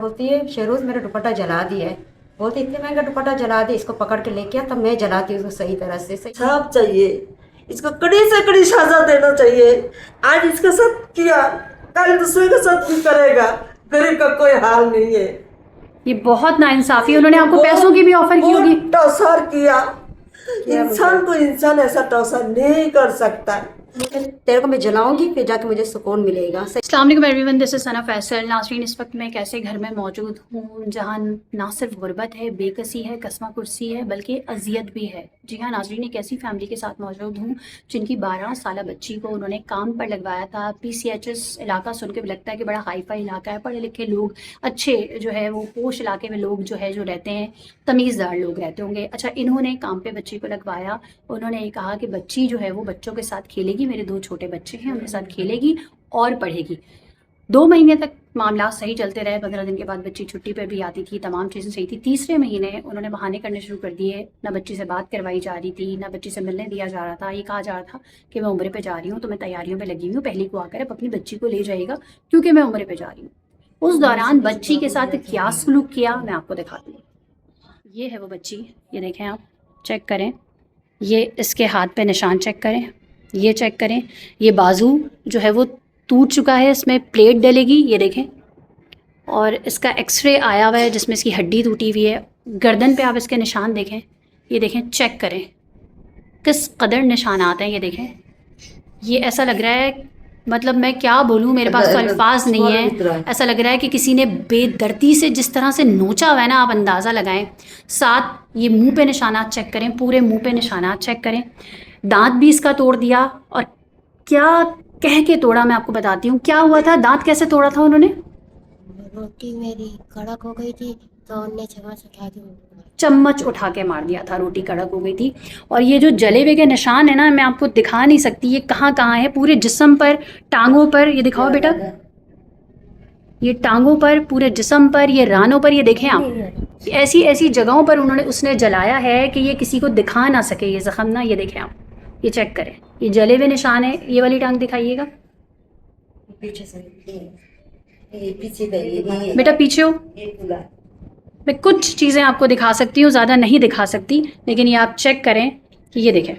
बोलती है शेरोज मेरा दुपट्टा जला दिया है। बोलती इतने महंगा दुपट्टा जला दिया, इसको पकड़ के लेके आ तब मैं जलाती हूँ उसको सही तरह से सही। साफ चाहिए, इसको कड़ी से कड़ी सजा देना चाहिए। आज इसके साथ किया, कल दूसरे के साथ भी करेगा। गरीब का कोई हाल नहीं है। ये बहुत नाइंसाफी। उन्होंने आपको पैसों की भी ऑफर की होगी। टॉर्चर किया। इंसान को इंसान ऐसा टॉर्चर नहीं कर सकता। तेरे को मैं जलाऊंगी फिर जाके मुझे सुकून मिलेगा। अस्सलाम वालेकुम एवरीवन, दिस इज़ सना फैसल। नाज़रीन, इस वक्त मैं एक ऐसे घर में मौजूद हूँ जहाँ ना सिर्फ गुर्बत है, बेकसी है, कसमा कुर्सी है, बल्कि अजियत भी है। जी हाँ नाज़रीन, एक ऐसी फैमिली के साथ मौजूद हूँ जिनकी 12 साल बच्ची को उन्होंने काम पर लगवाया था। PCHS इलाका सुन के लगता है कि बड़ा हाई फाई इलाका है, पढ़े लिखे लोग, अच्छे जो है वो पोश इलाके में लोग जो है जो रहते हैं, तमीज़दार लोग रहते होंगे। अच्छा, इन्होंने काम पे बच्ची को लगवाया। उन्होंने ये कहा कि बच्ची जो है वो बच्चों के साथ खेलेगी, मेरे 2 छोटे बच्चे हैं उनके साथ खेलेगी और पढ़ेगी। 2 महीने तक मामला सही चलते रहे। 15 दिन के बाद बच्ची छुट्टी पर भी आती थी, तमाम चीज़ें सही थी। तीसरे महीने उन्होंने बहाने करने शुरू कर दिए। ना बच्ची से बात करवाई जा रही थी, ना बच्ची से मिलने दिया जा रहा था। ये कहा जा रहा था कि मैं उम्रे पे जा रही हूँ, तो मैं तैयारियों पे लगी हूँ, पहली को आकर अब अपनी बच्ची को ले जाएगा क्योंकि मैं उम्रे पे जा रही हूँ। उस दौरान बच्ची के साथ क्या सलूक किया मैं आपको दिखाती हूँ। ये है वो बच्ची, ये देखें आप, चेक करें। ये इसके हाथ पे निशान चेक करें, ये चेक करें। ये बाजू जो है वो टूट चुका है, इसमें प्लेट डलेगी, ये देखें। और इसका एक्सरे आया हुआ है जिसमें इसकी हड्डी टूटी हुई है। गर्दन पे आप इसके निशान देखें, ये देखें, चेक करें किस कदर निशानात हैं, ये देखें। ये ऐसा लग रहा है, मतलब मैं क्या बोलूँ, मेरे पास तो अल्फाज नहीं है। ऐसा लग रहा है कि किसी ने बेदर्दी से जिस तरह से नोचा हुआ है ना, आप अंदाज़ा लगाएं। साथ ये मुंह पे निशानात चेक करें, पूरे मुंह पे निशानात चेक करें। दांत भी इसका तोड़ दिया। और क्या कह के तोड़ा मैं आपको बताती हूँ क्या हुआ था। दांत कैसे तोड़ा था उन्होंने? रोटी मेरी कड़क हो गई थी तो उनने चम्मच उठा के मार दिया था, रोटी कड़क हो गई थी। और ये जो जले हुए के निशान है ना, मैं आपको दिखा नहीं सकती ये कहाँ कहाँ है। पूरे जिस्म पर, टांगों पर, ये दिखाओ बेटा, ये टांगों पर, पूरे जिस्म पर, ये रानों पर, ये देखें आप। ऐसी ऐसी जगहों पर उसने जलाया है कि ये किसी को दिखा ना सके ये जख्म ना। ये देखें आप, ये चेक करें, ये जले हुए निशान है। ये वाली टांग दिखाइएगा पीछे से बेटा, पीछे हो। मैं कुछ चीज़ें आपको दिखा सकती हूँ, ज़्यादा नहीं दिखा सकती, लेकिन ये आप चेक करें कि ये देखें,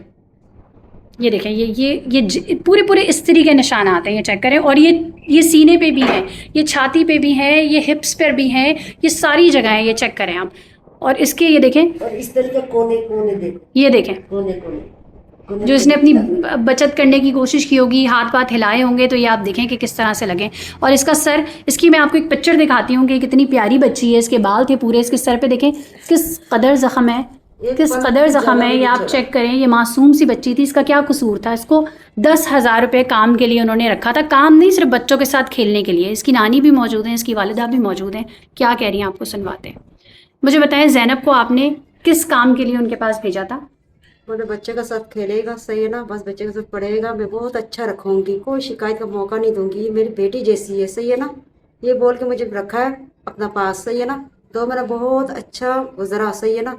ये देखें, ये पूरे पूरे इस्त्री के निशान आते हैं, ये चेक करें। और ये सीने पे भी है, ये छाती पे भी है, ये हिप्स पर भी है, ये सारी जगह है, ये चेक करें आप। और इसके ये देखें, और इस तरीके कोने कोने देखो, ये देखें, कोने कोने जो इसने अपनी बचत करने की कोशिश की होगी, हाथ पाथ हिलाए होंगे, तो ये आप देखें कि किस तरह से लगे। और इसका सर, इसकी मैं आपको एक पिक्चर दिखाती हूँ कि कितनी प्यारी बच्ची है। इसके बाल थे पूरे, इसके सर पे देखें किस कदर ज़ख्म है, किस कदर ज़ख्म है, ये आप चेक करें। ये मासूम सी बच्ची थी, इसका क्या कसूर था? इसको 10,000 रुपये काम के लिए उन्होंने रखा था। काम नहीं, सिर्फ बच्चों के साथ खेलने के लिए। इसकी नानी भी मौजूद हैं, इसकी वालिदा भी मौजूद हैं। क्या कह रही हैं आपको सुनवाते हैं। मुझे बताएं, ज़ैनब को आपने किस काम के लिए उनके पास भेजा था? बोले बच्चे के साथ खेलेगा, सही है ना, बस बच्चे के साथ पढ़ेगा, मैं बहुत अच्छा रखूंगी, कोई शिकायत का मौका नहीं दूंगी, ये मेरी बेटी जैसी है, सही है ना। ये बोल के मुझे रखा है अपना पास, सही है ना। 2 महीना बहुत अच्छा गुजरा, सही है ना।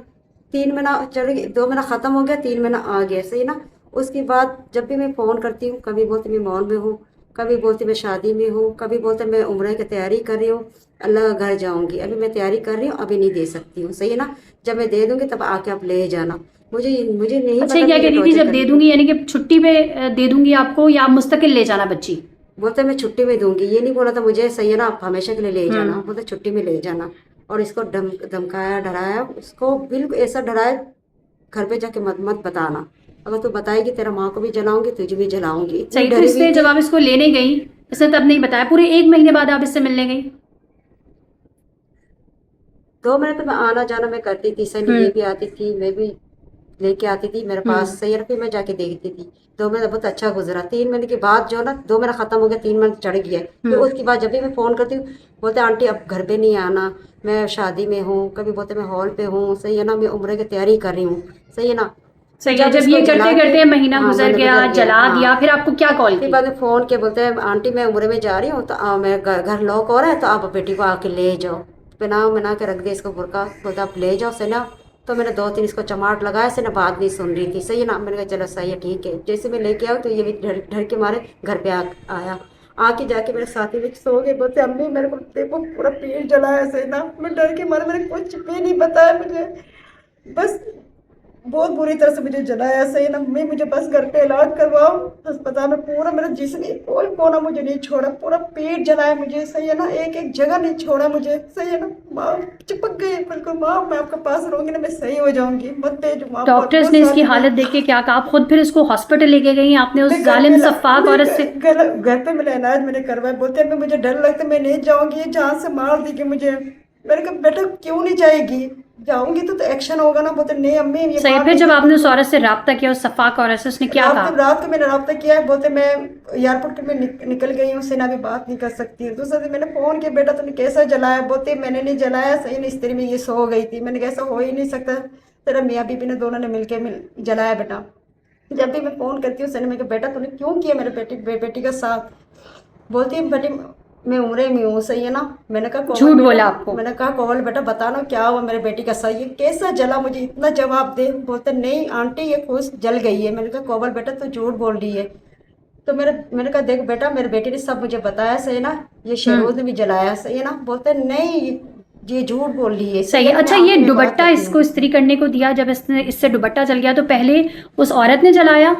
3 महीना चढ़ गया, 2 महीना ख़त्म हो गया, 3 महीना आ गया, सही है ना। उसके बाद जब भी मैं फ़ोन करती हूँ, कभी बोलती मैं मॉल में हूँ, कभी बोलती मैं शादी में हूँ, कभी बोलते मैं उम्र की तैयारी कर रही हूँ, अल्लाह का घर जाऊँगी, अभी मैं तैयारी कर रही हूँ, अभी नहीं दे सकती हूँ, सही है ना। जब मैं दे दूँगी तब आके आप ले जाना। मुझे नहीं अच्छा, पता क्या कह रही थी, जब दे दूंगी यानी कि छुट्टी पे दे दूंगी आपको, या आप मुस्तकिल ले जाना बच्ची? बोलते मैं छुट्टी में दूंगी, ये नहीं बोला था मुझे, सही है ना, आप हमेशा के लिए ले जाना, बोलते छुट्टी में ले जाना। और इसको धमकाया, डराया, उसको बिल्कुल ऐसा डराया, घर पे जाके मत बताना, अगर तू बताएगी तेरा माँ को भी जलाऊंगी, तुझे भी जलाऊंगी। सही, तो इसने जब आप इसको लेने गई, इसने तब नहीं बताया? पूरे 1 महीने बाद आप इससे मिलने गई? 2 महीने तो मैं आना जाना मैं करती थी, सही, ये भी आती थी, मैं भी लेके आती थी मेरे पास, सही है, फिर मैं जाके देखती थी। 2 महीना बहुत अच्छा गुजरा। 3 महीने के बाद जो ना, 2 महीना खत्म हो गया, 3 महीने चढ़ गया। तो उसके बाद जब भी मैं फ़ोन करती हूँ, बोलते आंटी अब घर पे नहीं आना, मैं शादी में हूँ, कभी बोलते मैं हॉल पे हूँ, सही है ना, मैं उम्र की तैयारी कर रही हूँ, सही है ना। सही है। जब ये करते करते महीना गुजर गया, जला दिया, फिर आपको क्या कॉल फिर की? बाद में फ़ोन के बोलते हैं आंटी मैं उम्र में जा रही हूँ, तो मैं घर लॉक हो रहा है, तो आप बेटी को आके ले जाओ। बना के रख दिया इसको बुरका, बोलते आप ले जाओ, सही ना। तो मैंने 2-3 इसको चमाट लगाया, से ना बात नहीं सुन रही थी, सही है ना। मैंने कहा चलो सही है, ठीक है। जैसे मैं लेके आऊँ तो ये भी डर के मारे घर पे आया। आके जाके मेरे साथी में सो गए। बोलते अम्मी मेरे को देखो पूरा पेट जला है ऐसे ना। मैं डर के मारे, मैंने कुछ भी नहीं बताया मुझे, बस बहुत बुरी तरह से मुझे जलाया। सही है ना, मैं मुझे बस घर पे इलाज करवाओ अस्पताल में। पूरा मेरा जिस्म कोई कोना मुझे नहीं छोड़ा, पूरा पेट जलाया मुझे। सही है ना, एक एक जगह नहीं छोड़ा मुझे। सही है ना, माँ चिपक गई बिल्कुल, माँ मैं आपके पास रहूंगी ना, मैं सही हो जाऊंगी, मत भेजो माँ। डॉक्टर्स ने इसकी हालत देख के क्या कहा? आप खुद फिर इसको हॉस्पिटल लेके गई आपने उस जालिम सफाक औरत से? घर पे मेरा इलाज मैंने करवाया। बोलते हैं मुझे डर लगता है, मैं नहीं जाऊंगी, ये जान से मार देगी मुझे। मैंने कहा बेटा क्यों नहीं जाएगी, जाऊंगी तो एक्शन होगा ना। बोलते नहीं अम्मी ये सही। मार फिर जब देगी। आपने उस औरत से रब्ता किया, उस सफाक औरत से, उसने क्या कहा? रात को मैंने रब्ता किया है। बोलते मैं एयरपोर्ट में निकल गई हूँ, उससे ना भी बात नहीं कर सकती। दूसरे दिन मैंने फोन किया, बेटा तूने कैसा जलाया? बोलते मैंने नहीं जलाया, सही ना इस्त्री में ये सो गई थी। मैंने कैसा हो ही नहीं सकता, तेरा मियाँ बीबी ने दोनों ने मिलकर जलाया बेटा। जब भी मैं फ़ोन करती हूँ सनी, मैं बेटा तूने क्यों किया मेरे बेटी का साथ? बोलती है बेटी मैं उम्र में हूँ। सही है ना, मैंने कहा कोमल झूठ बेटा, बोला आपको? मैंने कहा कोमल बेटा बता ना क्या हुआ मेरे बेटी का, सही है कैसा जला, मुझे इतना जवाब दे। बोलते नहीं आंटी ये खुश जल गई है। मैंने कहा कोमल बेटा तू झूठ बोल रही है। तो मैंने कहा देख बेटा मेरे बेटी ने सब मुझे बताया। सही है ना, ये शहरोज ने भी जलाया। सही है ना, बोलते नहीं ये झूठ बोल रही है। सही है। अच्छा, ये दुपट्टा इसको इस्त्री करने को दिया, जब इससे दुपट्टा जल गया तो पहले उस औरत ने जलाया,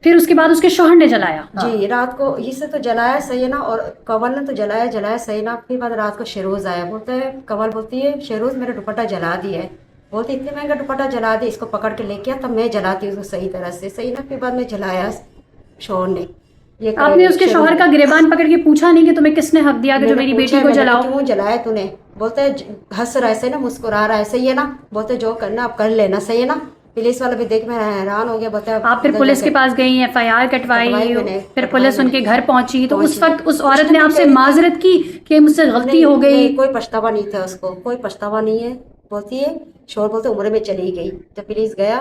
फिर उसके बाद उसके शौहर ने जलाया? जी रात को इससे तो जलाया। सही है ना, और कंवल ने तो जलाया। सही ना, फिर बाद रात को शहरोज आया। बोलता है कंवल बोलती है शहरोज मेरा दुपट्टा जला दिया है। बोलती इतने महंगा दुपट्टा जला दिया, इसको पकड़ के लेके आ तब मैं जलाती हूँ उसको सही तरह से। सही ना, फिर बाद में जलाया शोर ने। ये आपने उसके शौहर का गिरेबान पकड़ के पूछा नहीं कि तुम्हें किसने हक दिया कि जो मेरी बेटी को जलाओ? क्यों जलाया तूने? बोलते है हंस रहा है। सही ना, मुस्कुरा रहा है। सही है ना, बोलते जो करना आप कर लेना। सही है ना, पुलिस वाला भी देख मैं हैरान हो गया। बोलता है आप फिर पुलिस के पास गई, एफआईआर कटवाई, फिर पुलिस उनके घर पहुंची, तो उस वक्त उस औरत ने आपसे माजरत की कि मुझसे गलती हो गई? कोई पछतावा नहीं था उसको, कोई पछतावा नहीं है। बोलती है शोर बोलते उम्र में चली गई। जब पुलिस गया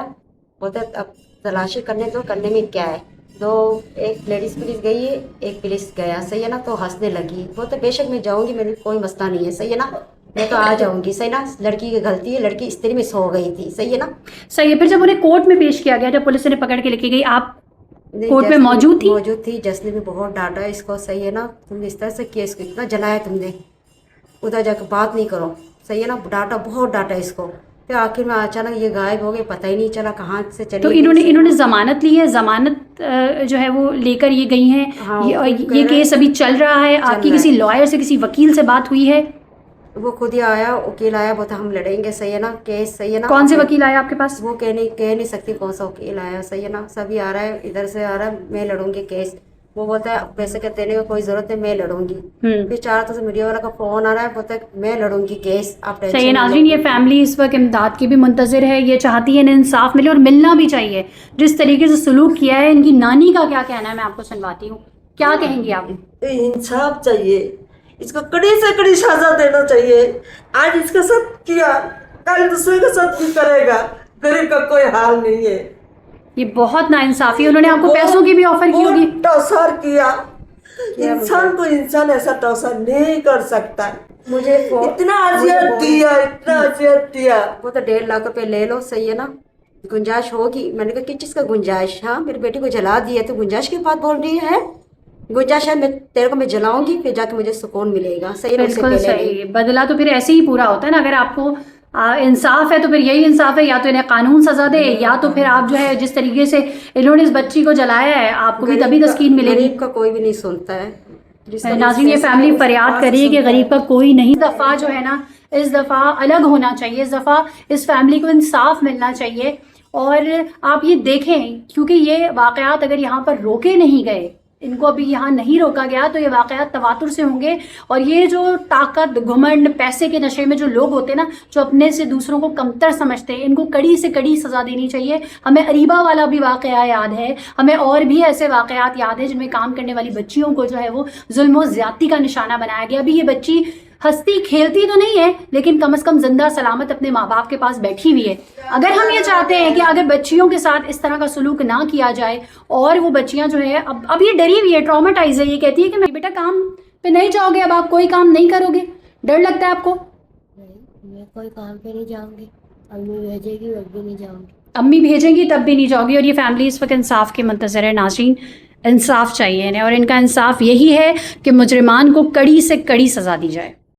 बोलते अब तलाशी करने दो, करने में क्या है। दो एक लेडीज पुलिस गई है, एक पुलिस गया। सही है ना, तो हंसने लगी। बोलते बेशक मैं जाऊंगी, मेरी कोई मसला नहीं है। सही है ना, मैं तो आ जाऊंगी। सही ना, लड़की की गलती है, लड़की इस्त्री में सो गई थी। सही है ना। सही है। फिर जब उन्हें कोर्ट में पेश किया गया, जब पुलिस ने पकड़ के लेके गई, आप कोर्ट में मौजूद थी? मौजूद थी। जस ने भी बहुत डांटा इसको। सही है ना, तुमने इस तरह से किया, इसको इतना जलाया तुमने, उधर जाकर बात नहीं करो। सही है ना, डांटा बहुत डांटा इसको। फिर आखिर में अचानक ये गायब हो गए, पता ही नहीं चला कहाँ से चली। तो इन्होंने जमानत ली है, जमानत जो है वो लेकर ये गई हैं। हाँ, ये केस अभी चल रहा है। आपकी किसी लॉयर से, किसी वकील से बात हुई है? वो खुद ही आया, वकील आया, बोलता हम लड़ेंगे। सही है ना, केस। सही है ना, कौन से वकील आए आपके पास? वो कह नहीं सकती कौन सा वकील आया। सही है ना, सभी आ रहा है, इधर से आ रहा है, मैं लड़ूंगी केस। वो बोलता है पैसे के देने की कोई जरूरत है, मैं लड़ूंगी। फिर चार तरफ से मीडिया वाला का फोन आ रहा है, बोलता है मैं लड़ूंगी केस, आप टेंशन सही है मत लो। नाज़रीन, ये फैमिली इस वक्त इमदाद की भी मुंतज़िर है। ये चाहती है इन्हें इंसाफ मिले और मिलना भी चाहिए। जिस तरीके से सलूक किया है, इनकी नानी का क्या कहना है मैं आपको सुनवाती हूँ। क्या कहेंगी आप? इंसाफ चाहिए, इसको कड़ी से कड़ी सजा देना चाहिए। आज इसके साथ किया, कल दूसरे के साथ भी करेगा। गरीब का कोई हाल नहीं है। ये बहुत नाइंसाफी। उन्होंने आपको पैसों की भी ऑफर की होगी? टॉर्चर किया। इंसान को इंसान ऐसा टॉर्चर नहीं कर सकता। मुझे इतना अजियत दिया, इतना अजियत दिया। वो तो 1.5 लाख रुपए ले लो। सही है ना, गुंजाइश होगी। मैंने कहा किस चीज़ का गुंजाइश? हाँ मेरी बेटी को जला दिया तो गुंजाइश की बात बोल रही है। गुंजाइश है तेरे को मैं जलाऊंगी, फिर जाके मुझे सुकून मिलेगा। सही है, बिल्कुल सही। बदला तो फिर ऐसे ही पूरा होता है ना। अगर आपको इंसाफ है तो फिर यही इंसाफ है, या तो इन्हें कानून सजा दे, या तो फिर आप जो है जिस तरीके से इन्होंने इस बच्ची को जलाया है, आपको भी तभी तस्कीन मिलेगी। गरीब का कोई भी नहीं सुनता है। नाज़रीन, ये फैमिली फरियाद कर रही है कि गरीब का कोई नहीं। दफ़ा जो है ना, इस दफ़ा अलग होना चाहिए। इस दफ़ा इस फैमिली को इंसाफ मिलना चाहिए। और आप ये देखें, क्योंकि ये वाक़यात अगर यहाँ पर रोके नहीं गए, इनको अभी यहाँ नहीं रोका गया, तो ये वाक़यात तवातुर से होंगे। और ये जो ताकत, घुमंड, पैसे के नशे में जो लोग होते हैं ना, जो अपने से दूसरों को कमतर समझते हैं, इनको कड़ी से कड़ी सज़ा देनी चाहिए। हमें अरीबा वाला भी वाक़या याद है, हमें और भी ऐसे वाक़यात याद है जिनमें काम करने वाली बच्चियों को जो है वो जुल्म और ज़्यादती का निशाना बनाया गया। अभी ये बच्ची हंसती खेलती तो नहीं है, लेकिन कम से कम जिंदा सलामत अपने माँ बाप के पास बैठी हुई है। अगर हम ये चाहते हैं कि अगर बच्चियों के साथ इस तरह का सलूक ना किया जाए, और वो बच्चियां जो है अब ये डरी हुई है, ट्रॉमेटाइज है, ये कहती है कि मैं बेटा काम पे नहीं जाओगे, अब आप कोई काम नहीं करोगे, डर लगता है आपको? नहीं, मैं कोई काम पे नहीं जाऊंगी। अम्मी भेजेगी तब भी नहीं जाऊंगी। अम्मी भेजेंगी तब भी नहीं जाओगी। और ये फैमिली इस वक्त इंसाफ के मुंतज़िर है। नाज़रीन, इंसाफ चाहिए इन्हें, और इनका इंसाफ यही है कि मुजरिमान को कड़ी से कड़ी सज़ा दी जाए।